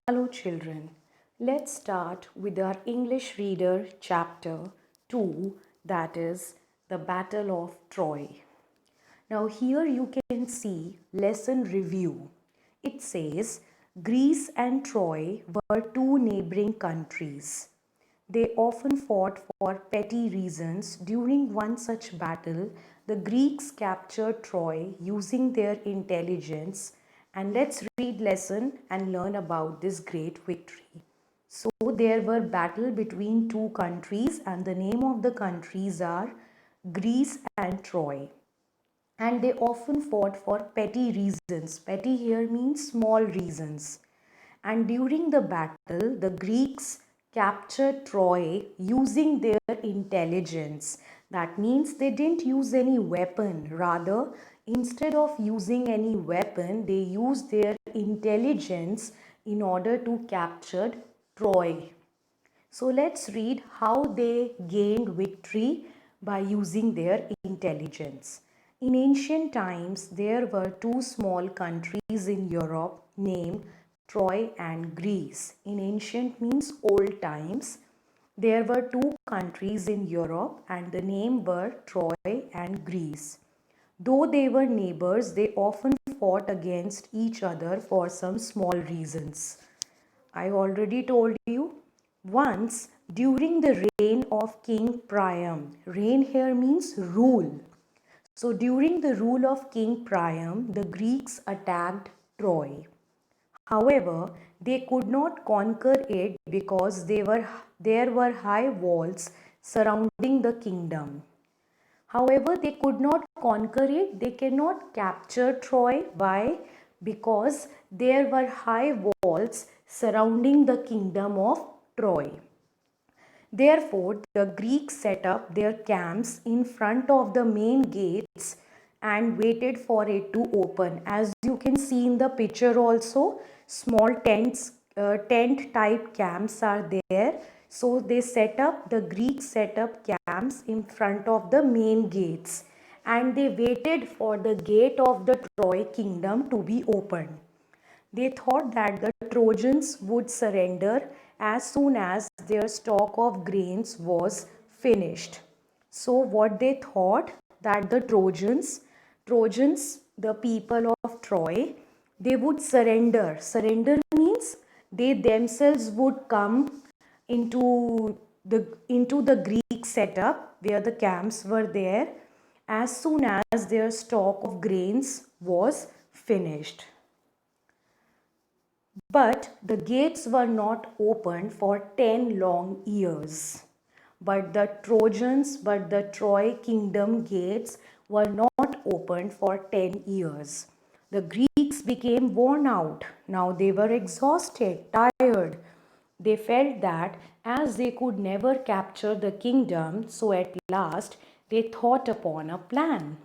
Hello children, let's start with our English Reader chapter 2, that is the Battle of Troy. Now here you can see lesson review. It says Greece and Troy were two neighboring countries. They often fought for petty reasons. During one such battle, the Greeks captured Troy using their intelligence. And let's read lesson and learn about this great victory. So there were battle between two countries and the name of the countries are Greece and Troy. And they often fought for petty reasons. Petty here means small reasons. And during the battle, the Greeks captured Troy using their intelligence. That means they didn't use any weapon. Rather, instead of using any weapon, they used their intelligence in order to capture Troy. So let's read how they gained victory by using their intelligence. In ancient times, there were two small countries in Europe named Troy and Greece. In ancient means old times. There were two countries in Europe and the name were Troy and Greece. Though they were neighbors, they often fought against each other for some small reasons. I already told you once during the reign of King Priam. Reign here means rule. So during the rule of King Priam, the Greeks attacked Troy. However, they could not conquer it because there were high walls surrounding the kingdom. However, they could not conquer it. They cannot capture Troy. Why? Because there were high walls surrounding the kingdom of Troy. Therefore, the Greeks set up their camps in front of the main gates and waited for it to open. As you can see in the picture also, small tent type camps are there. So the Greeks set up camps in front of the main gates and they waited for the gate of the Troy kingdom to be opened. They thought that the Trojans would surrender as soon as their stock of grains was finished. So what they thought that the Trojans, the people of Troy, they would surrender. Surrender means they themselves would come into the Greek setup where the camps were there as soon as their stock of grains was finished. But the gates were not opened for 10 long years. But the Troy kingdom gates were not opened for 10 years. The Greeks became worn out. Now they were exhausted, tired. They felt that as they could never capture the kingdom, so at last they thought upon a plan.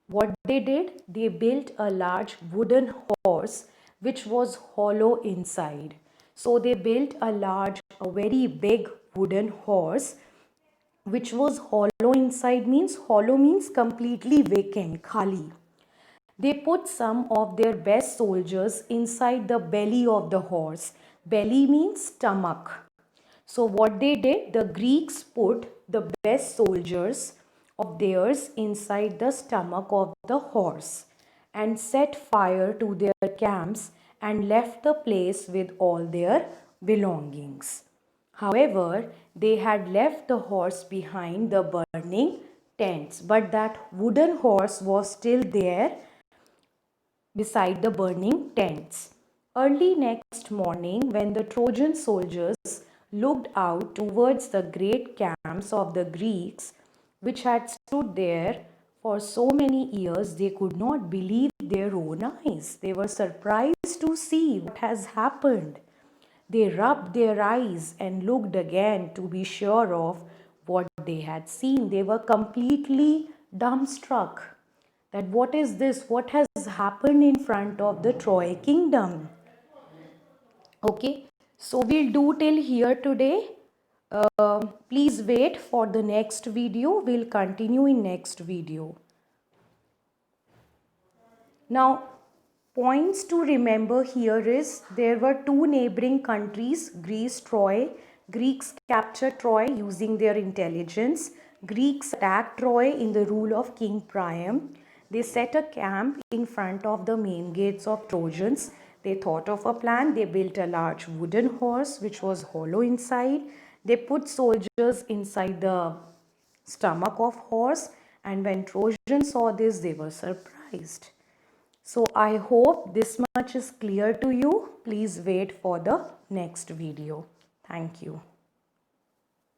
What they did, they built a large wooden horse which was hollow inside. So they built a very big wooden horse which was hollow inside. Means hollow means completely vacant, khali. They put some of their best soldiers inside the belly of the horse. Belly means stomach. So what they did, the Greeks put the best soldiers of theirs inside the stomach of the horse and set fire to their camps and left the place with all their belongings. However, they had left the horse behind the burning tents, but that wooden horse was still there beside the burning tents. Early next morning, when the Trojan soldiers looked out towards the great camps of the Greeks, which had stood there for so many years, they could not believe their own eyes. They were surprised to see what has happened. They rubbed their eyes and looked again to be sure of what they had seen. They were completely dumbstruck that what is this? What has happened in front of the Troy kingdom? Okay, so we'll do till here today. Please wait for the next video. We'll continue in next video. Now, Points to remember here is there were two neighboring countries, Greece, Troy. Greeks captured Troy using their intelligence. Greeks attacked Troy in the rule of King Priam. They set a camp in front of the main gates of Trojans. They thought of a plan. They built a large wooden horse which was hollow inside. They put soldiers inside the stomach of horse, and when Trojans saw this, they were surprised. So I hope this much is clear to you. Please wait for the next video. Thank you.